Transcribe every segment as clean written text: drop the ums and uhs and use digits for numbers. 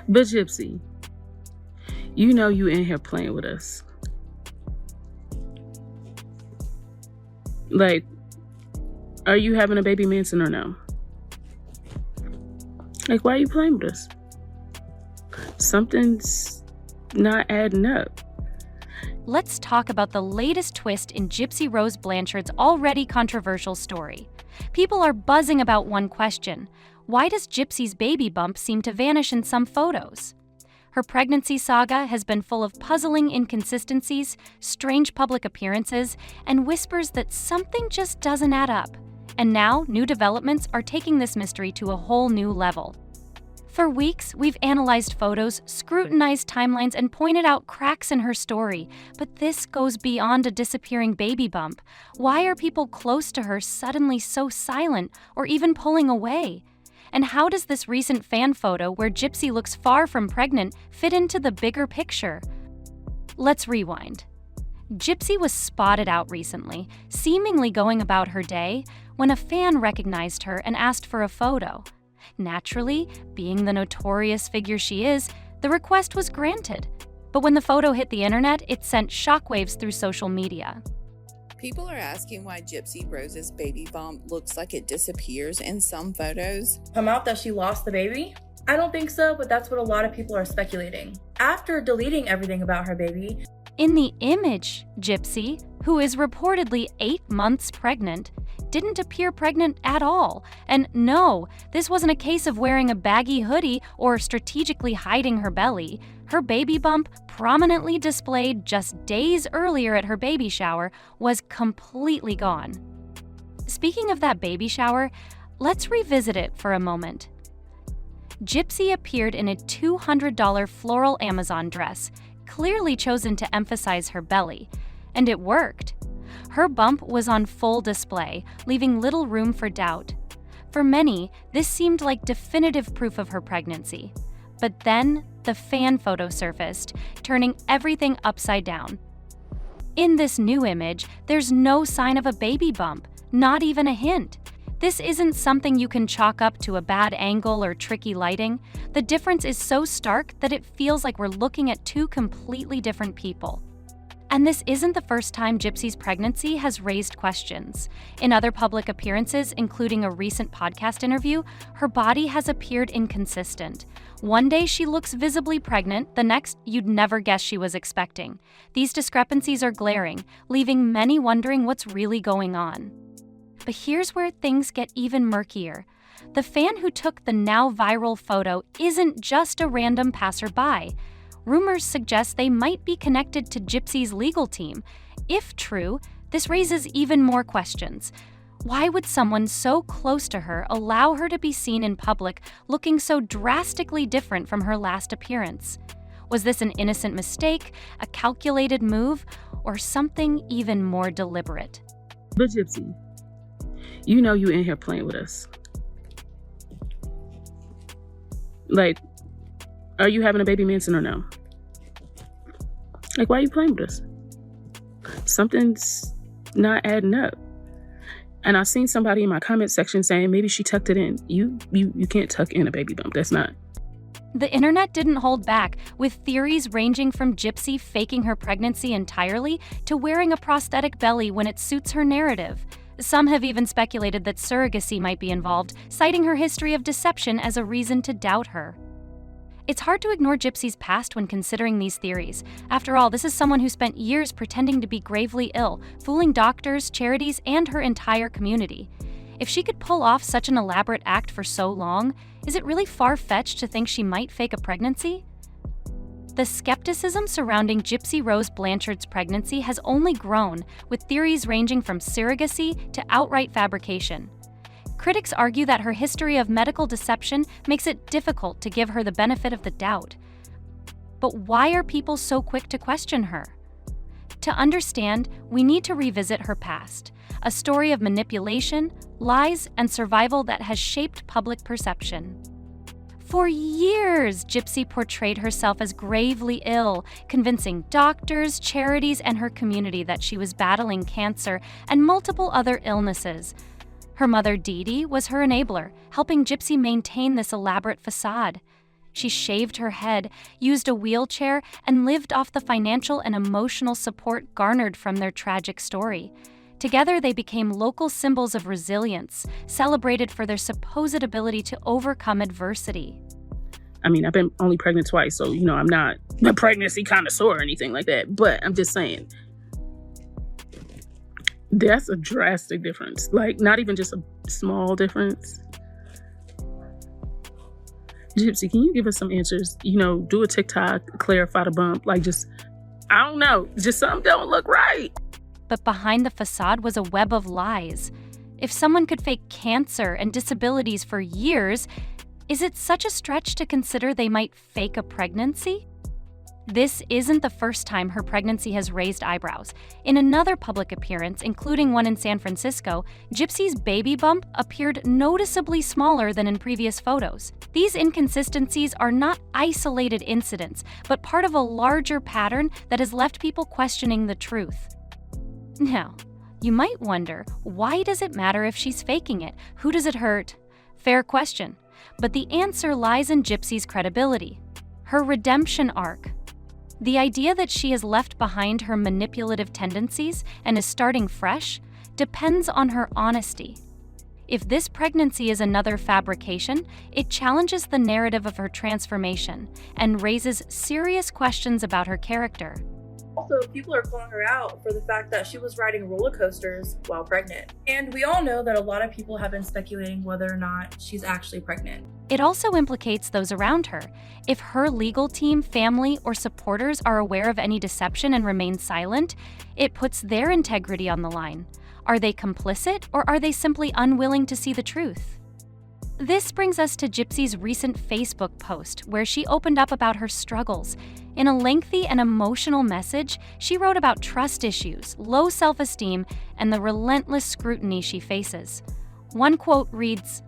But Gypsy, you know you in here playing with us. Like, are you having a baby Manson or no? Like, why are you playing with us? Something's not adding up. Let's talk about the latest twist in Gypsy-Rose Blanchard's already controversial story. People are buzzing about one question. Why does Gypsy's baby bump seem to vanish in some photos? Her pregnancy saga has been full of puzzling inconsistencies, strange public appearances, and whispers that something just doesn't add up. And now, new developments are taking this mystery to a whole new level. For weeks, we've analyzed photos, scrutinized timelines, and pointed out cracks in her story. But this goes beyond a disappearing baby bump. Why are people close to her suddenly so silent or even pulling away? And how does this recent fan photo where Gypsy looks far from pregnant fit into the bigger picture? Let's rewind. Gypsy was spotted out recently, seemingly going about her day, when a fan recognized her and asked for a photo. Naturally, being the notorious figure she is, the request was granted. But when the photo hit the internet, it sent shockwaves through social media. People are asking why Gypsy Rose's baby bump looks like it disappears in some photos. Come out that she lost the baby? I don't think so, but that's what a lot of people are speculating. After deleting everything about her baby, in the image, Gypsy, who is reportedly 8 months pregnant, didn't appear pregnant at all. And no, this wasn't a case of wearing a baggy hoodie or strategically hiding her belly. Her baby bump, prominently displayed just days earlier at her baby shower, was completely gone. Speaking of that baby shower, let's revisit it for a moment. Gypsy appeared in a $200 floral Amazon dress, clearly chosen to emphasize her belly. And it worked. Her bump was on full display, leaving little room for doubt. For many, this seemed like definitive proof of her pregnancy. But then, the fan photo surfaced, turning everything upside down. In this new image, there's no sign of a baby bump, not even a hint. This isn't something you can chalk up to a bad angle or tricky lighting. The difference is so stark that it feels like we're looking at two completely different people. And this isn't the first time Gypsy's pregnancy has raised questions. In other public appearances, including a recent podcast interview, her body has appeared inconsistent. One day she looks visibly pregnant, the next you'd never guess she was expecting. These discrepancies are glaring, leaving many wondering what's really going on. But here's where things get even murkier. The fan who took the now viral photo isn't just a random passerby. Rumors suggest they might be connected to Gypsy's legal team. If true, this raises even more questions. Why would someone so close to her allow her to be seen in public looking so drastically different from her last appearance? Was this an innocent mistake, a calculated move, or something even more deliberate? But Gypsy, you know you in here playing with us. Like, are you having a baby Manson or no? Like, why are you playing with us? Something's not adding up. And I've seen somebody in my comment section saying maybe she tucked it in. You can't tuck in a baby bump. That's not. The internet didn't hold back, with theories ranging from Gypsy faking her pregnancy entirely to wearing a prosthetic belly when it suits her narrative. Some have even speculated that surrogacy might be involved, citing her history of deception as a reason to doubt her. It's hard to ignore Gypsy's past when considering these theories. After all, this is someone who spent years pretending to be gravely ill, fooling doctors, charities, and her entire community. If she could pull off such an elaborate act for so long, is it really far-fetched to think she might fake a pregnancy? The skepticism surrounding Gypsy-Rose Blanchard's pregnancy has only grown, with theories ranging from surrogacy to outright fabrication. Critics argue that her history of medical deception makes it difficult to give her the benefit of the doubt. But why are people so quick to question her? To understand, we need to revisit her past, a story of manipulation, lies, and survival that has shaped public perception. For years, Gypsy portrayed herself as gravely ill, convincing doctors, charities, and her community that she was battling cancer and multiple other illnesses. Her mother, Dee Dee, was her enabler, helping Gypsy maintain this elaborate facade. She shaved her head, used a wheelchair, and lived off the financial and emotional support garnered from their tragic story. Together, they became local symbols of resilience, celebrated for their supposed ability to overcome adversity. I mean, I've been only pregnant twice, so, I'm not a pregnancy connoisseur or anything like that. But I'm just saying, that's a drastic difference. Like, not even just a small difference. Gypsy, can you give us some answers? Do a TikTok, clarify the bump. Like, just, I don't know, just something don't look right. But behind the facade was a web of lies. If someone could fake cancer and disabilities for years, is it such a stretch to consider they might fake a pregnancy? This isn't the first time her pregnancy has raised eyebrows. In another public appearance, including one in San Francisco, Gypsy's baby bump appeared noticeably smaller than in previous photos. These inconsistencies are not isolated incidents, but part of a larger pattern that has left people questioning the truth. Now, you might wonder, why does it matter if she's faking it? Who does it hurt? Fair question. But the answer lies in Gypsy's credibility, her redemption arc. The idea that she has left behind her manipulative tendencies and is starting fresh depends on her honesty. If this pregnancy is another fabrication, it challenges the narrative of her transformation and raises serious questions about her character. Also, people are calling her out for the fact that she was riding roller coasters while pregnant. And we all know that a lot of people have been speculating whether or not she's actually pregnant. It also implicates those around her. If her legal team, family, or supporters are aware of any deception and remain silent, it puts their integrity on the line. Are they complicit, or are they simply unwilling to see the truth? This brings us to Gypsy's recent Facebook post, where she opened up about her struggles. In a lengthy and emotional message, she wrote about trust issues, low self-esteem, and the relentless scrutiny she faces. One quote reads,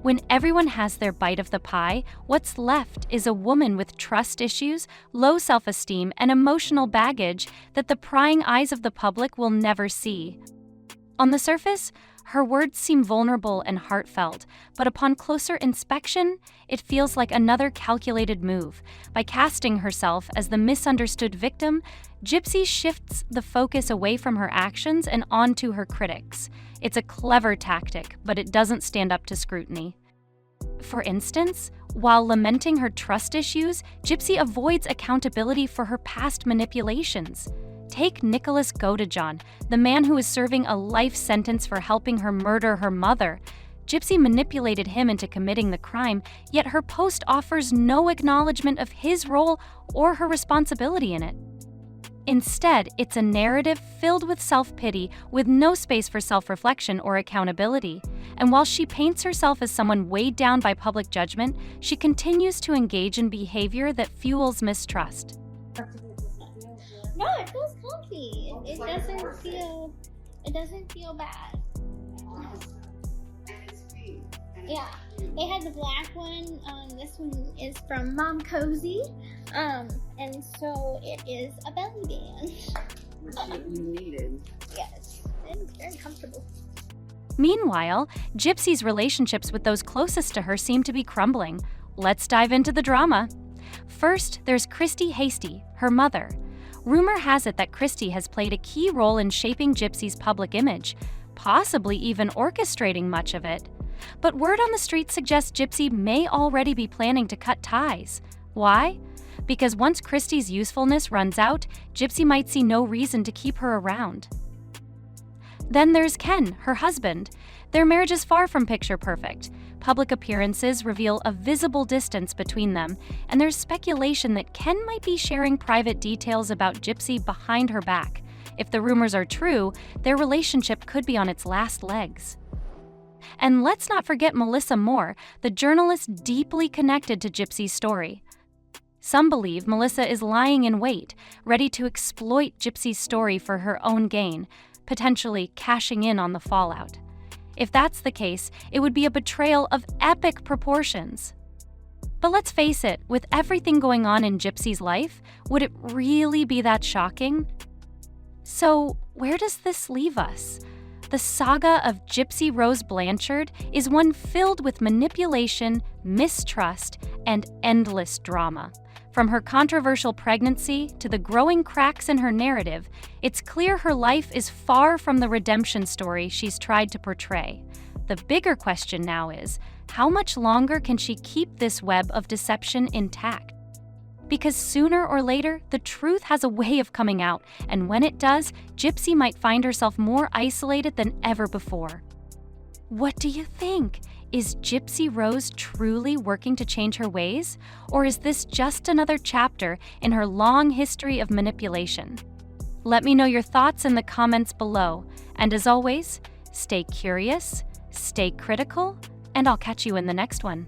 "When everyone has their bite of the pie, what's left is a woman with trust issues, low self-esteem, and emotional baggage that the prying eyes of the public will never see." On the surface, her words seem vulnerable and heartfelt, but upon closer inspection, it feels like another calculated move. By casting herself as the misunderstood victim, Gypsy shifts the focus away from her actions and onto her critics. It's a clever tactic, but it doesn't stand up to scrutiny. For instance, while lamenting her trust issues, Gypsy avoids accountability for her past manipulations. Take Nicholas Godejohn, the man who is serving a life sentence for helping her murder her mother. Gypsy manipulated him into committing the crime, yet her post offers no acknowledgement of his role or her responsibility in it. Instead, it's a narrative filled with self-pity, with no space for self-reflection or accountability. And while she paints herself as someone weighed down by public judgment, she continues to engage in behavior that fuels mistrust. No, it feels comfy. It doesn't feel bad. Yeah, they had the black one. This one is from Mom Cozy. And so it is a belly band. Which you needed. Yes, and very comfortable. Meanwhile, Gypsy's relationships with those closest to her seem to be crumbling. Let's dive into the drama. First, there's Christy Hasty, her mother. Rumor has it that Christy has played a key role in shaping Gypsy's public image, possibly even orchestrating much of it. But word on the street suggests Gypsy may already be planning to cut ties. Why? Because once Christy's usefulness runs out, Gypsy might see no reason to keep her around. Then there's Ken, her husband. Their marriage is far from picture perfect. Public appearances reveal a visible distance between them, and there's speculation that Ken might be sharing private details about Gypsy behind her back. If the rumors are true, their relationship could be on its last legs. And let's not forget Melissa Moore, the journalist deeply connected to Gypsy's story. Some believe Melissa is lying in wait, ready to exploit Gypsy's story for her own gain, potentially cashing in on the fallout. If that's the case, it would be a betrayal of epic proportions. But let's face it, with everything going on in Gypsy's life, would it really be that shocking? So, where does this leave us? The saga of Gypsy-Rose Blanchard is one filled with manipulation, mistrust, and endless drama. From her controversial pregnancy to the growing cracks in her narrative, it's clear her life is far from the redemption story she's tried to portray. The bigger question now is, how much longer can she keep this web of deception intact? Because sooner or later, the truth has a way of coming out, and when it does, Gypsy might find herself more isolated than ever before. What do you think? Is Gypsy-Rose truly working to change her ways? Or is this just another chapter in her long history of manipulation? Let me know your thoughts in the comments below. And as always, stay curious, stay critical, and I'll catch you in the next one.